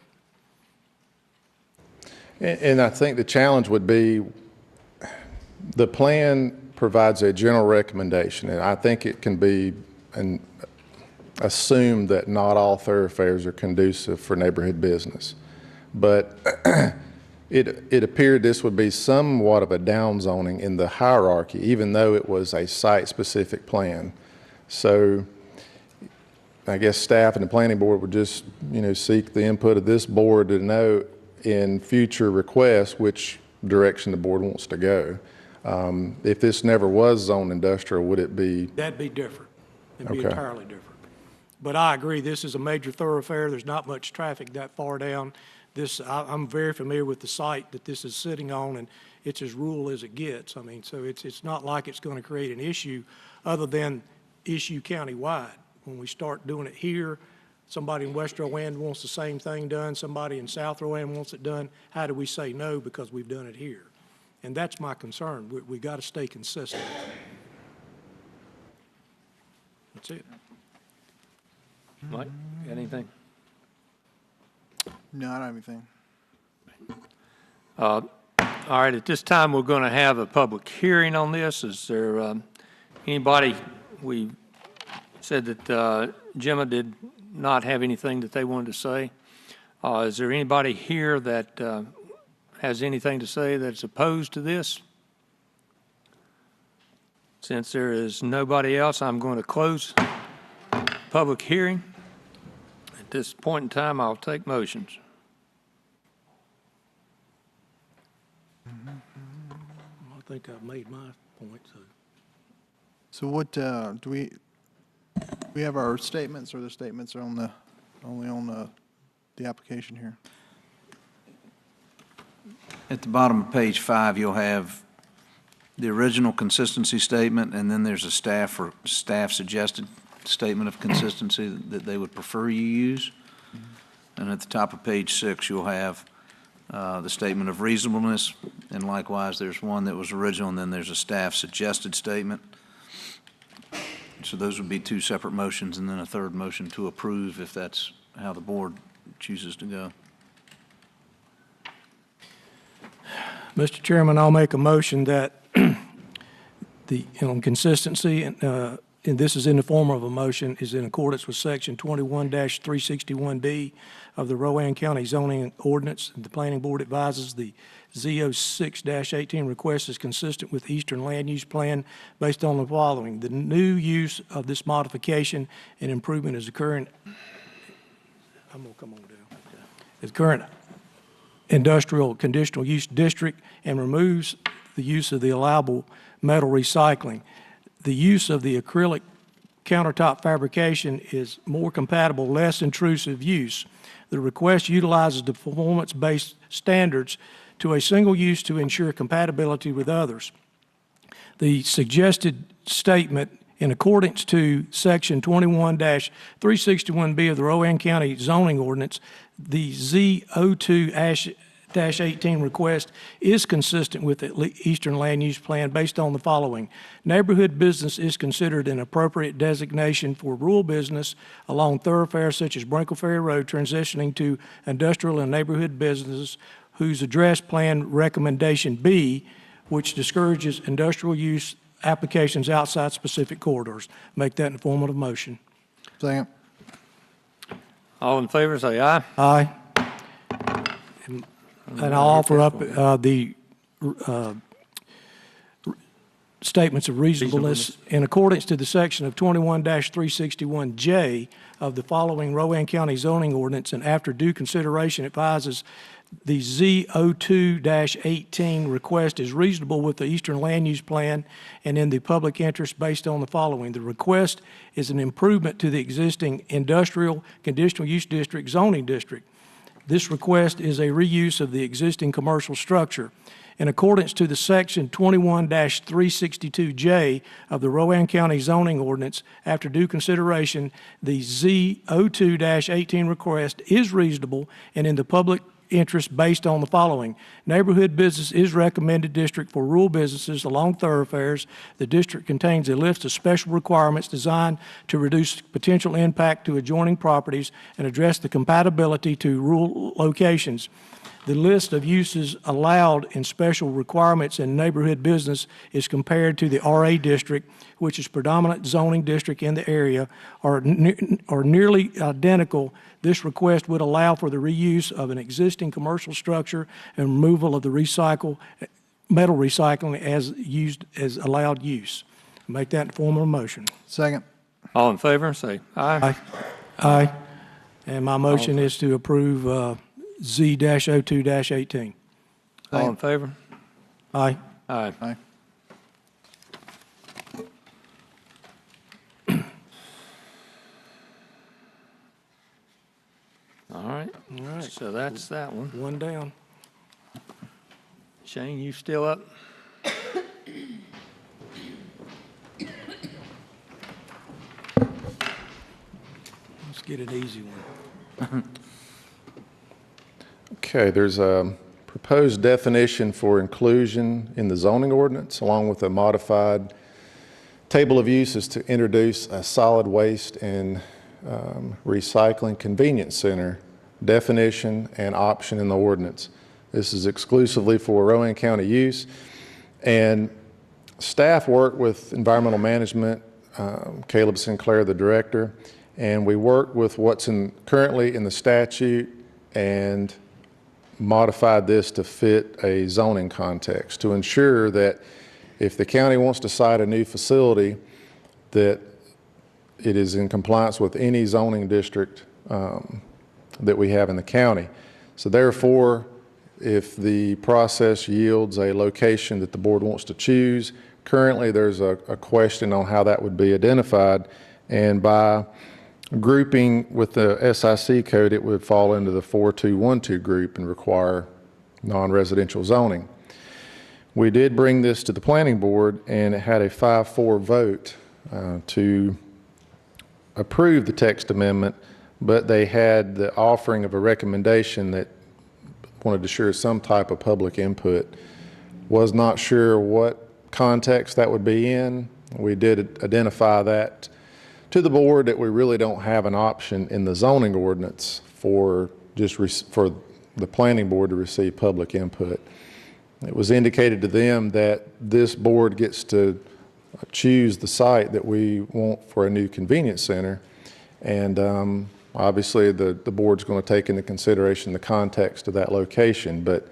And I think the challenge would be the plan provides a general recommendation, and I think it can be assumed that not all thoroughfares are conducive for neighborhood business. But it appeared this would be somewhat of a downzoning in the hierarchy, even though it was a site-specific plan. So I guess staff and the planning board would just, seek the input of this board to know in future requests which direction the board wants to go. If this never was zoned industrial, would it be? That'd be different. It'd be Okay. entirely different. But I agree, this is a major thoroughfare. There's not much traffic that far down. I'm very familiar with the site that this is sitting on, and it's as rural as it gets. I mean, so it's not like it's going to create an issue other than issue countywide. When we start doing it here, somebody in West Rowan wants the same thing done, somebody in South Rowan wants it done. How do we say no because we've done it here? And that's my concern. We got to stay consistent. That's it. Mike, got anything? No, I don't have anything. All right, at this time, we're going to have a public hearing on this. Is there anybody, we said that Gemma did not have anything that they wanted to say. Is there anybody here that has anything to say that's opposed to this? Since there is nobody else, I'm going to close public hearing. At this point in time, I'll take motions. I think I've made my point. So what, do we have our statements, or the statements are only on the application here? At the bottom of page 5, you'll have the original consistency statement, and then there's a staff suggested statement of consistency that they would prefer you use. And at the top of page 6, you'll have the statement of reasonableness, and likewise, there's one that was original, and then there's a staff suggested statement. So those would be two separate motions, and then a third motion to approve if that's how the board chooses to go. Mr. Chairman, I'll make a motion that the consistency, and this is in the form of a motion, is in accordance with Section 21-361B of the Rowan County Zoning Ordinance. The Planning Board advises the Z06-18 request is consistent with Eastern Land Use Plan based on the following. The new use of this modification and improvement is occurring. I'm going to come on down. Is current industrial conditional use district and removes the use of the allowable metal recycling. The use of the acrylic countertop fabrication is more compatible, less intrusive use. The request utilizes the performance-based standards to a single use to ensure compatibility with others. The suggested statement in accordance to Section 21-361B of the Rowan County Zoning Ordinance, the Z02-18 request is consistent with the Eastern Land Use Plan based on the following. Neighborhood business is considered an appropriate designation for rural business along thoroughfares such as Brinkle Ferry Road, transitioning to industrial and neighborhood businesses whose address plan recommendation B, which discourages industrial use applications outside specific corridors. Make that in the form of a motion. Second. All in favor, say aye. Aye. And I'll offer up the staff statements of reasonableness in accordance to the section of 21-361J of the following Rowan County zoning ordinance, and after due consideration advises the Z02-18 request is reasonable with the Eastern Land Use Plan and in the public interest based on the following. The request is an improvement to the existing industrial conditional use district zoning district. This request is a reuse of the existing commercial structure. In accordance to the section 21-362J of the Rowan County zoning ordinance, after due consideration, the Z02-18 request is reasonable and in the public interest based on the following. Neighborhood business is recommended district for rural businesses along thoroughfares. The district contains a list of special requirements designed to reduce potential impact to adjoining properties and address the compatibility to rural locations. The list of uses allowed in special requirements in neighborhood business is compared to the RA district, which is predominant zoning district in the area, are nearly identical. This request would allow for the reuse of an existing commercial structure and removal of the metal recycling as used as allowed use. Make that in form of a motion. Second. All in favor, say aye. Aye. And my motion is to approve Z-02-18. All in favor? Aye. Aye. Aye. All right. All right. So that's that one. One down. Shane, you still up? Let's get an easy one. Okay, there's a proposed definition for inclusion in the zoning ordinance, along with a modified table of uses to introduce a solid waste and recycling convenience center definition and option in the ordinance. This is exclusively for Rowan County use, and staff worked with environmental management, Caleb Sinclair, the director, and we worked with what's currently in the statute and modified this to fit a zoning context to ensure that if the county wants to site a new facility, that it is in compliance with any zoning district that we have in the county. So therefore, if the process yields a location that the board wants to choose, currently there's a question on how that would be identified, and by grouping with the SIC code, it would fall into the 4212 group and require non-residential zoning. We did bring this to the planning board, and it had a 5-4 vote to approve the text amendment, but they had the offering of a recommendation that wanted to share some type of public input. Was not sure what context that would be in. We did identify that to the board that we really don't have an option in the zoning ordinance for for the planning board to receive public input. It was indicated to them that this board gets to choose the site that we want for a new convenience center, and obviously the board's going to take into consideration the context of that location, but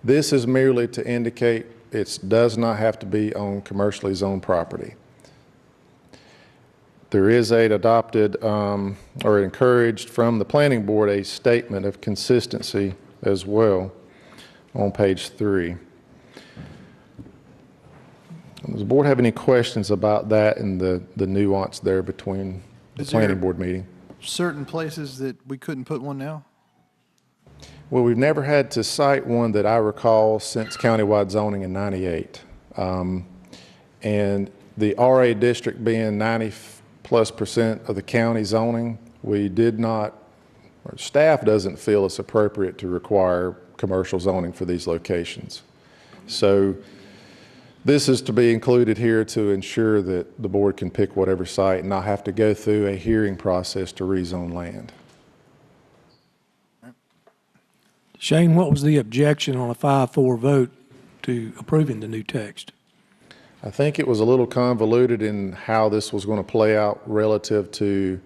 this is merely to indicate it does not have to be on commercially zoned property. There is an adopted or encouraged from the planning board a statement of consistency as well on page 3. Does the board have any questions about that and the nuance there between the planning board meeting? Certain places that we couldn't put one now? Well, we've never had to cite one that I recall since countywide zoning in '98. And the RA district being 90+% of the county zoning, we did not, or staff doesn't feel it's appropriate to require commercial zoning for these locations. So this is to be included here to ensure that the board can pick whatever site and not have to go through a hearing process to rezone land. Shane, what was the objection on a 5-4 vote to approving the new text? I think it was a little convoluted in how this was going to play out relative to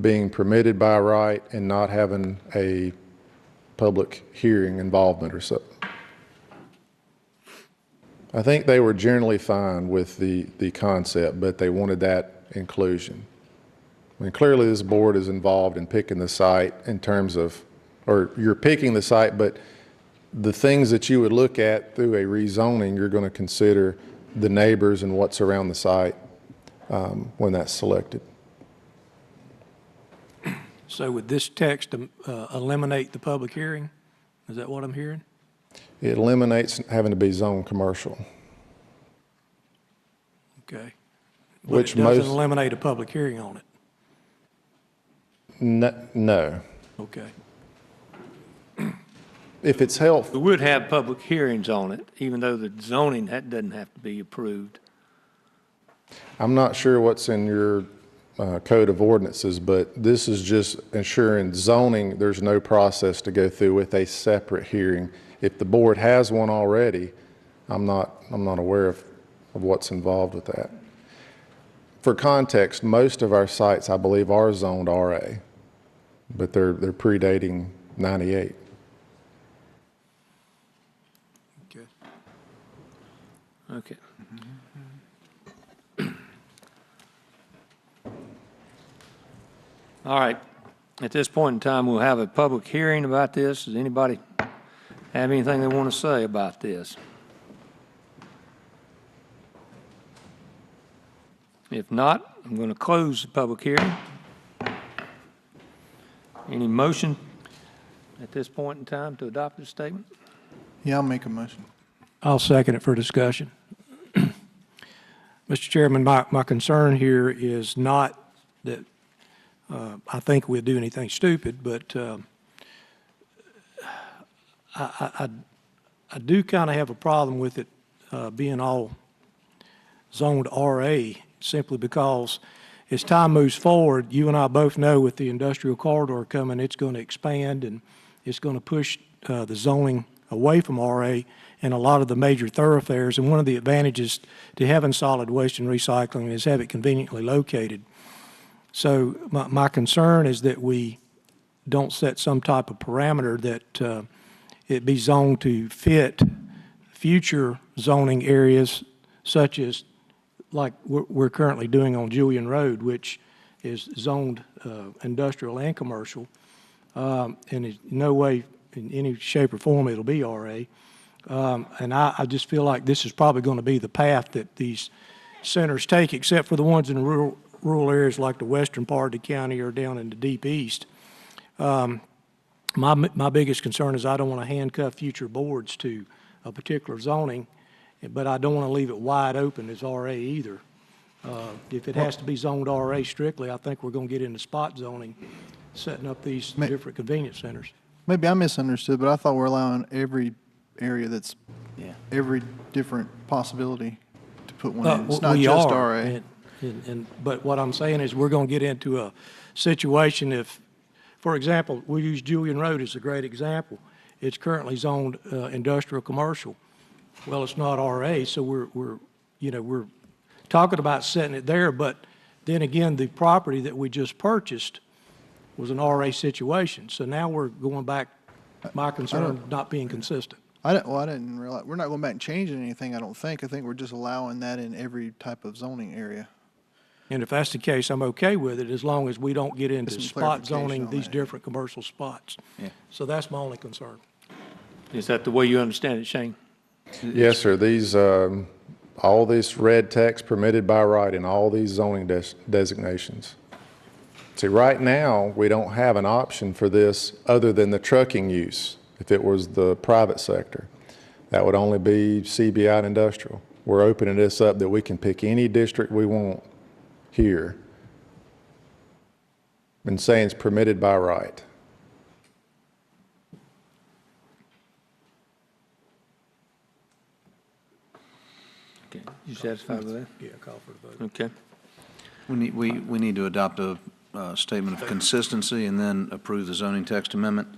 being permitted by right and not having a public hearing involvement or so. I think they were generally fine with the concept, but they wanted that inclusion. I mean, clearly this board is involved in picking the site in terms of, or you're picking the site, but the things that you would look at through a rezoning, you're going to consider the neighbors and what's around the site when that's selected. So would this text eliminate the public hearing? Is that what I'm hearing? It eliminates having to be zoned commercial. Okay. But Which it doesn't most, eliminate a public hearing on it? no. Okay. If it's health, We would have public hearings on it, even though the zoning doesn't have to be approved. I'm not sure what's in your code of ordinances, but this is just ensuring zoning, there's no process to go through with a separate hearing. If the board has one already, I'm not aware of what's involved with that. For context, most of our sites, I believe, are zoned RA, but they're predating 98. Okay. Okay. All right. At this point in time, we'll have a public hearing about this. Does anybody have anything they want to say about this? If not, I'm going to close the public hearing. Any motion at this point in time to adopt this statement? Yeah, I'll make a motion. I'll second it for discussion. Mr. Chairman, my concern here is not that I think we'll do anything stupid, but I do kind of have a problem with it being all zoned RA, simply because as time moves forward, you and I both know with the industrial corridor coming, it's going to expand and it's going to push the zoning away from RA in a lot of the major thoroughfares. And one of the advantages to having solid waste and recycling is have it conveniently located. So my concern is that we don't set some type of parameter that it be zoned to fit future zoning areas, such as like we're currently doing on Julian Road, which is zoned industrial and commercial, and in no way, in any shape or form, it'll be RA. And I just feel like this is probably going to be the path that these centers take, except for the ones in rural areas like the western part of the county or down in the deep east. My biggest concern is I don't want to handcuff future boards to a particular zoning, but I don't want to leave it wide open as RA either. If it has to be zoned RA strictly, I think we're going to get into spot zoning, setting up these different convenience centers. Maybe I misunderstood, but I thought we're allowing every area that's, every different possibility to put one in. It's not just RA. But what I'm saying is we're going to get into a situation if, for example, we use Julian Road as a great example. It's currently zoned industrial commercial. Well, it's not RA, so we're talking about setting it there, but then again, the property that we just purchased was an RA situation. So now we're going back, my concern, not being consistent. I didn't realize, we're not going back and changing anything, I don't think. I think we're just allowing that in every type of zoning area. And if that's the case, I'm okay with it, as long as we don't get into Some spot clarification zoning on these that. different commercial spots. Yeah. So that's my only concern. Is that the way you understand it, Shane? Yes, sir. These, all this red text permitted by right in all these zoning designations. See, right now, we don't have an option for this other than the trucking use. If it was the private sector, that would only be CBI and industrial. We're opening this up that we can pick any district we want here and saying it's permitted by right. Okay, you satisfied with that? Yeah, call for the vote. Okay. We need to adopt a statement of consistency and then approve the zoning text amendment.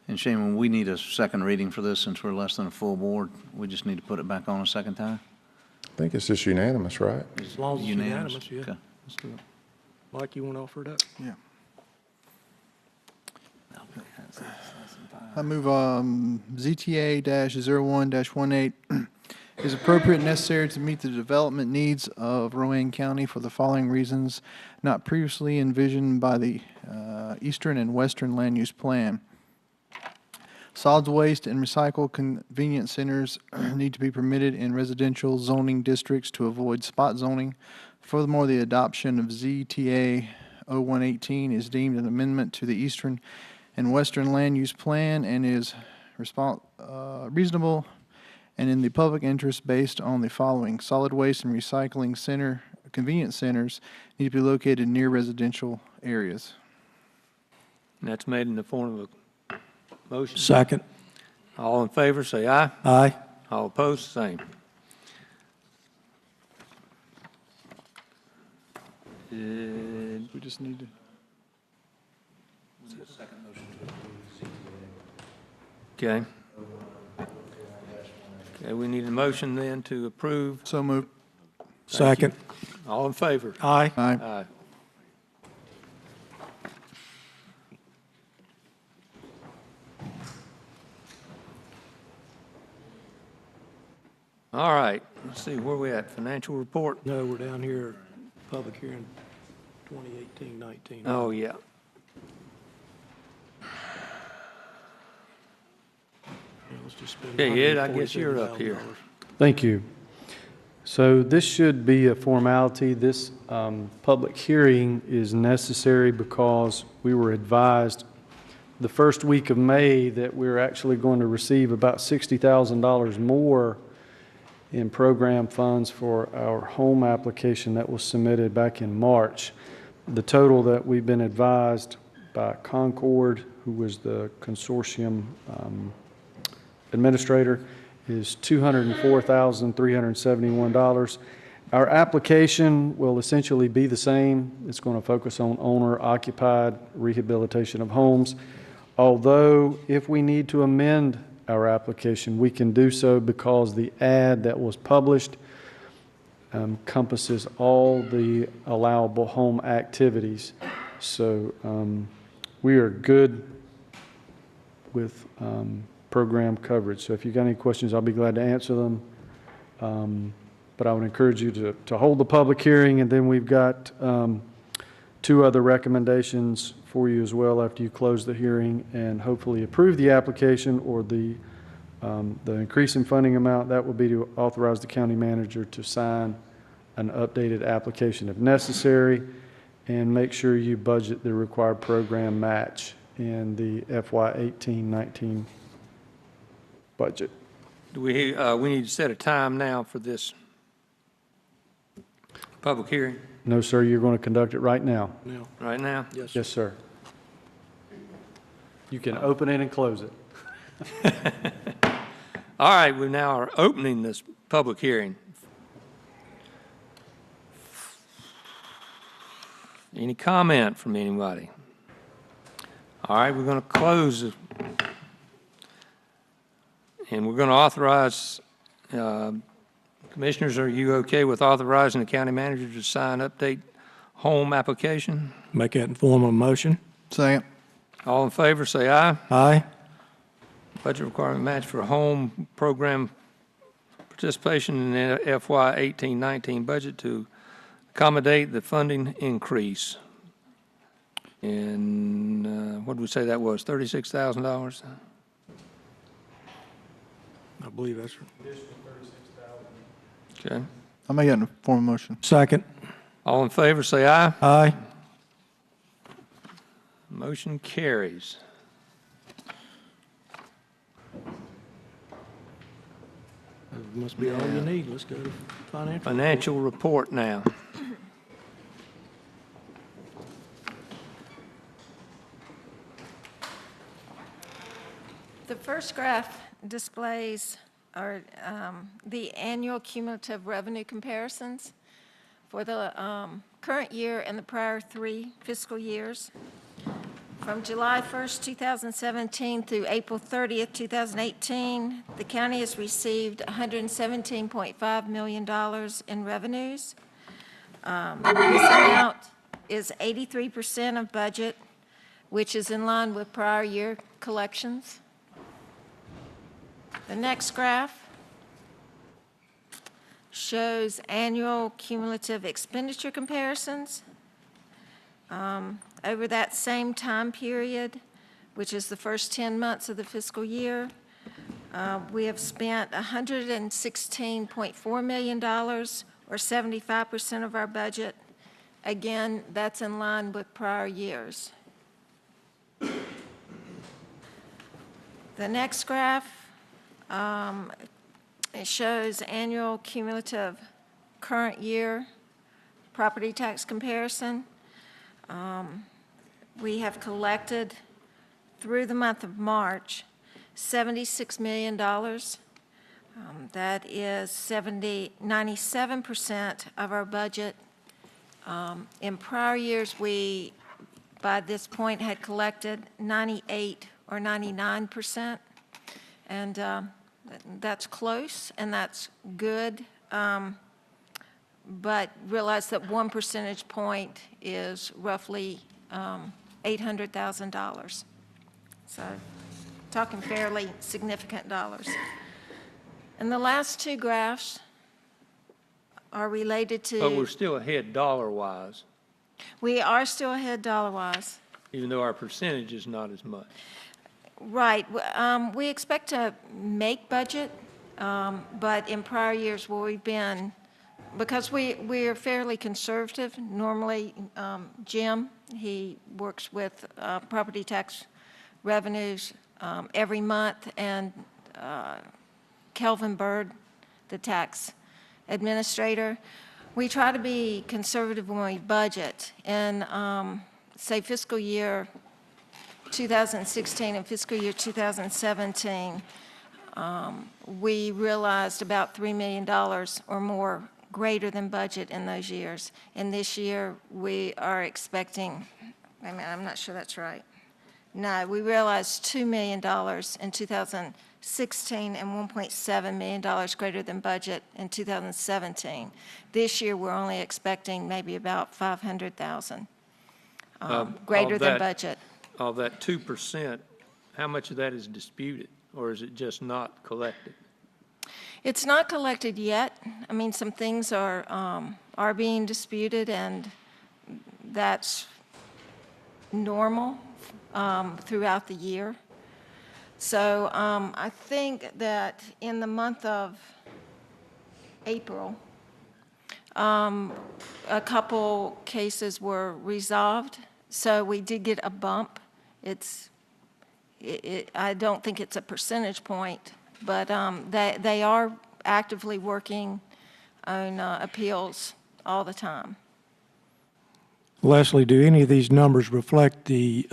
And Shane, when we need a second reading for this, since we're less than a full board, we just need to put it back on a second time? I think it's just unanimous, right? As long as it's unanimous, yeah. Okay, let's do it. Mike, you want to offer it up? Yeah. I move ZTA-01-18 is appropriate and necessary to meet the development needs of Rowan County for the following reasons not previously envisioned by the Eastern and Western Land Use Plan. Solid waste and recycle convenience centers need to be permitted in residential zoning districts to avoid spot zoning. Furthermore, the adoption of ZTA 0118 is deemed an amendment to the Eastern and Western Land Use Plan and is reasonable and in the public interest based on the following. Solid waste and recycling center, convenience centers need to be located near residential areas. And that's made in the form of a motion. Second. All in favor, say aye. Aye. All opposed, same. We just need to. Okay. Okay, we need a motion then to approve. So moved. Second. All in favor? Aye. Aye. Aye. All right, let's see, where we at? Financial report? No, we're down here, public hearing 2018-19. Oh, yeah. Let's just spend Okay, Ed, I guess you're up here. Thank you. So this should be a formality. This public hearing is necessary because we were advised the first week of May that we're actually going to receive about $60,000 more in program funds for our home application that was submitted back in March. The total that we've been advised by Concord, who was the consortium administrator, is $204,371. Our application will essentially be the same. It's going to focus on owner-occupied rehabilitation of homes. Although, if we need to amend our application, we can do so because the ad that was published encompasses all the allowable home activities. So we are good with program coverage. So if you've got any questions, I'll be glad to answer them. But I would encourage you to hold the public hearing, and then we've got 2 other recommendations for you as well after you close the hearing and hopefully approve the application or the increase in funding amount. That would be to authorize the county manager to sign an updated application if necessary, and make sure you budget the required program match in the FY 18-19 budget. Do we need to set a time now for this public hearing? No, sir, you're going to conduct it right now. Now. Right now? Yes. Yes, sir. You can open it and close it. All right, we now are opening this public hearing. Any comment from anybody? All right, we're going to close it. And we're going to authorize, commissioners, are you okay with authorizing the county manager to sign update home application? Make that in form of a motion. Second. All in favor, say aye. Aye. Budget requirement match for home program participation in the FY 18-19 budget to accommodate the funding increase. And what did we say that was, $36,000? I believe that's. Okay. I'll make that in a form of motion. Second. All in favor, say aye. Aye. Motion carries. That must be all you need. Let's go to financial. Financial report now. The first graph displays the annual cumulative revenue comparisons for the current year and the prior 3 fiscal years. From July 1st, 2017 through April 30th, 2018, the county has received $117.5 million in revenues. This amount is 83% of budget, which is in line with prior year collections. The next graph shows annual cumulative expenditure comparisons. Over that same time period, which is the first 10 months of the fiscal year, we have spent $116.4 million, or 75% of our budget. Again, that's in line with prior years. The next graph, it shows annual cumulative current year property tax comparison. We have collected through the month of March $76 million. That is 97% of our budget. In prior years, we, by this point, had collected 98 or 99%, and that's close and that's good. But realize that 1 percentage point is roughly $800,000. So talking fairly significant dollars. And the last two graphs are related to... But we're still ahead dollar-wise, We are still ahead dollar-wise. even though our percentage is not as much. Right. We expect to make budget, but in prior years where we've been, because we are fairly conservative, normally Jim, he works with property tax revenues every month, and Kelvin Bird, the tax administrator, we try to be conservative when we budget. In, say, fiscal year 2016 and fiscal year 2017, we realized about $3 million or more greater than budget in those years. And this year, we are expecting, I'm not sure that's right. No, we realized $2 million in 2016 and $1.7 million greater than budget in 2017. This year, we're only expecting maybe about $500,000 greater than budget. Of that 2%, how much of that is disputed, or is it just not collected? It's not collected yet. I mean, some things are being disputed, and that's normal throughout the year. So I think that in the month of April, a couple cases were resolved, so we did get a bump. I don't think it's a percentage point, but they are actively working on appeals all the time. Leslie, do any of these numbers reflect the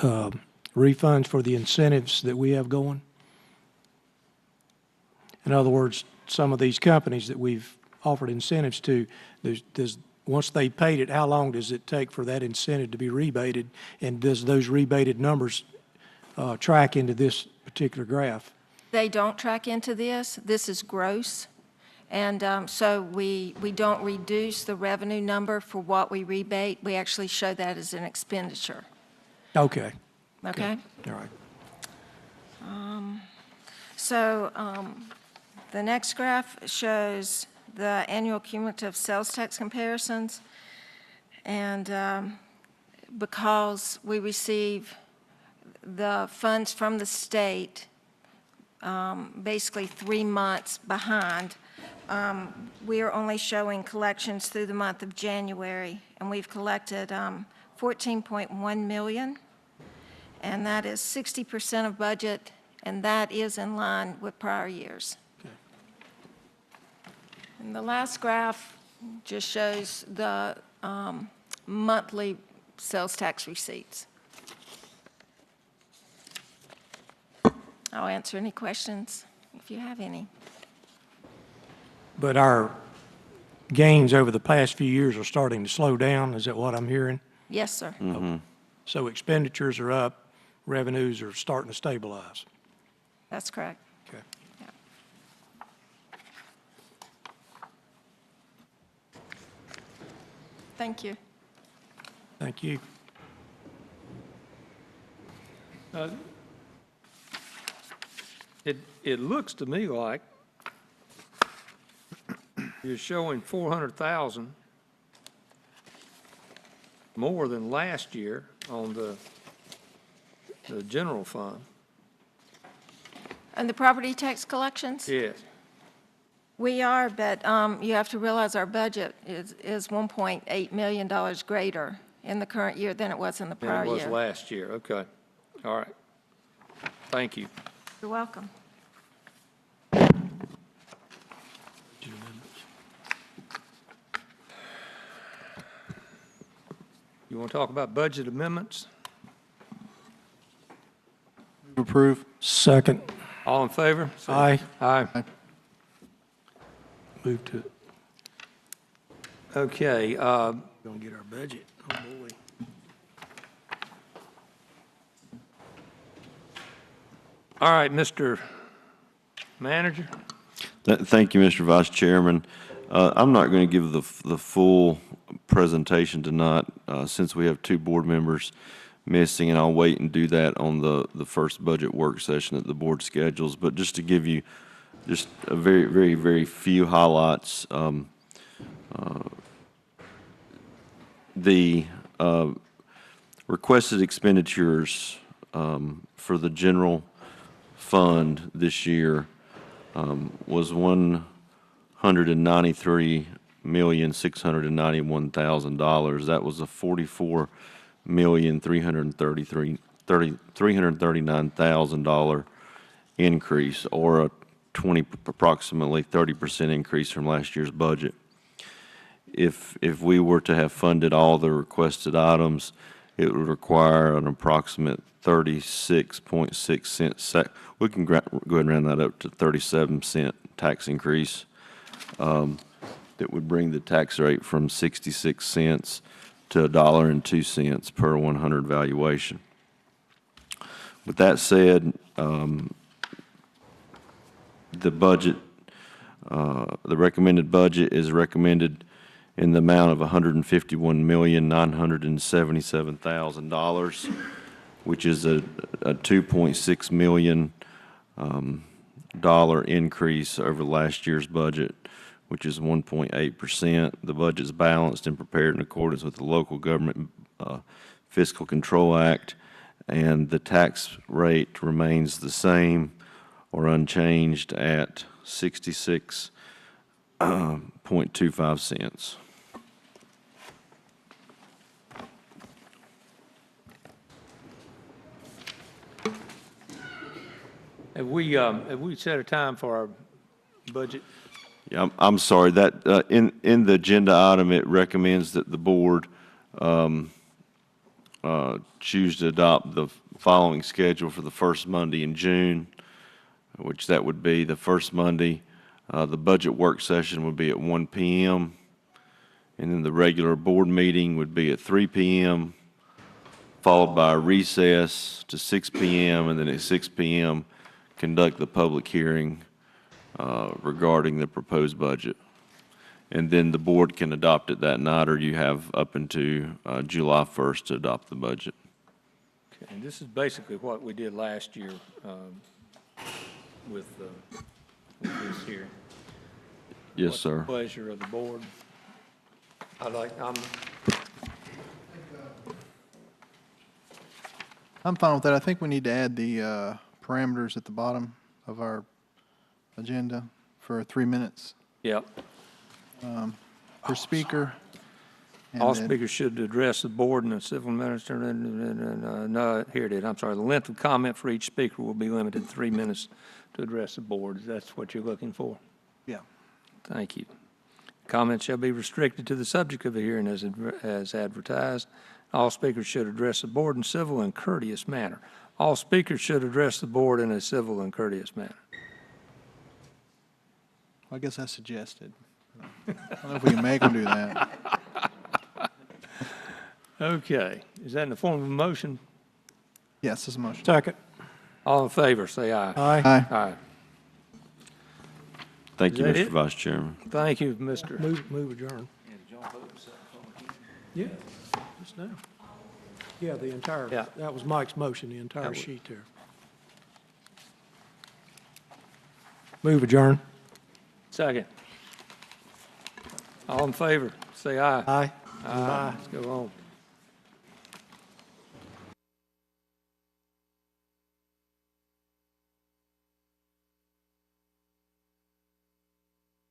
refunds for the incentives that we have going? In other words, some of these companies that we've offered incentives to, once they paid it, how long does it take for that incentive to be rebated? And does those rebated numbers track into this particular graph? They don't track into this. This is gross. And so we don't reduce the revenue number for what we rebate. We actually show that as an expenditure. Okay. Okay? All right. The next graph shows the annual cumulative sales tax comparisons. And because we receive the funds from the state basically 3 months behind, we are only showing collections through the month of January, and we've collected $14.1 million, and that is 60% of budget, and that is in line with prior years. Okay. And the last graph just shows the monthly sales tax receipts. I'll answer any questions if you have any. But our gains over the past few years are starting to slow down. Is that what I'm hearing? Yes, sir. Okay. So expenditures are up, revenues are starting to stabilize. That's correct. Okay. Yeah. Thank you. Thank you. It looks to me like You're showing 400,000 more than last year on the general fund. And the property tax collections? Yes. We are, but you have to realize our budget is $1.8 million greater in the current year than it was in the prior Than it was year. last year. Okay. All right. Thank you. You're welcome. You want to talk about budget amendments? Approve. Second. All in favor? Say Aye. Aye. Move to, Okay. gonna get our budget. Oh, boy. All right, Mr. Manager. Thank you, Mr. Vice Chairman. I'm not going to give the full presentation tonight since we have two board members missing, and I'll wait and do that on the first budget work session that the board schedules. But just to give you just a very, very, very few highlights, the requested expenditures for the general fund this year was $193,691,000. That was a $44,339,000 increase, or a approximately 30% increase from last year's budget. If we were to have funded all the requested items, it would require an approximate 36.6 cents. We can go ahead and round that up to 37-cent tax increase. That would bring the tax rate from 66 cents to $1.02 per 100 valuation. With that said, the budget, the recommended budget is recommended in the amount of $151,977,000, which is a $2.6 million increase over last year's budget, which is 1.8%. The budget is balanced and prepared in accordance with the Local Government Fiscal Control Act, and the tax rate remains the same or unchanged at 66.25 cents. Have we set a time for our budget? Yeah, I'm sorry, that, in the agenda item, it recommends that the board choose to adopt the following schedule for the first Monday in June, which that would be the first Monday. The budget work session would be at 1 p.m., and then the regular board meeting would be at 3 p.m., followed by a recess to 6 p.m., and then at 6 p.m., conduct the public hearing regarding the proposed budget. And then the board can adopt it that night, or you have up into July 1st to adopt the budget. Okay, and this is basically what we did last year with this here. Yes, What's sir. the pleasure of the board? I'm fine with that. I think we need to add the parameters at the bottom of our agenda for 3 minutes Yep. per speaker. And All then- speakers should address the board and the civil minister, no, here it is, I'm sorry. The length of comment for each speaker will be limited to 3 minutes to address the board. That's what you're looking for? Yeah. Thank you. Comments shall be restricted to the subject of the hearing as advertised. All speakers should address the board in civil and courteous manner. All speakers should address the board in a civil and courteous manner. I guess I suggested. I don't know if we can make them do that. Okay, is that in the form of a motion? Yes, this is a motion. Second. All in favor, say aye. Aye. Aye. Aye. Thank you, Is that Mr. it? Vice Chairman. Thank you, Mr. Move adjourn. Yeah, just now. Yeah, the entire, Yeah. that was Mike's motion, the entire That was- sheet there. Move adjourn. Second. All in favor, say aye. Aye. Aye. Let's go on.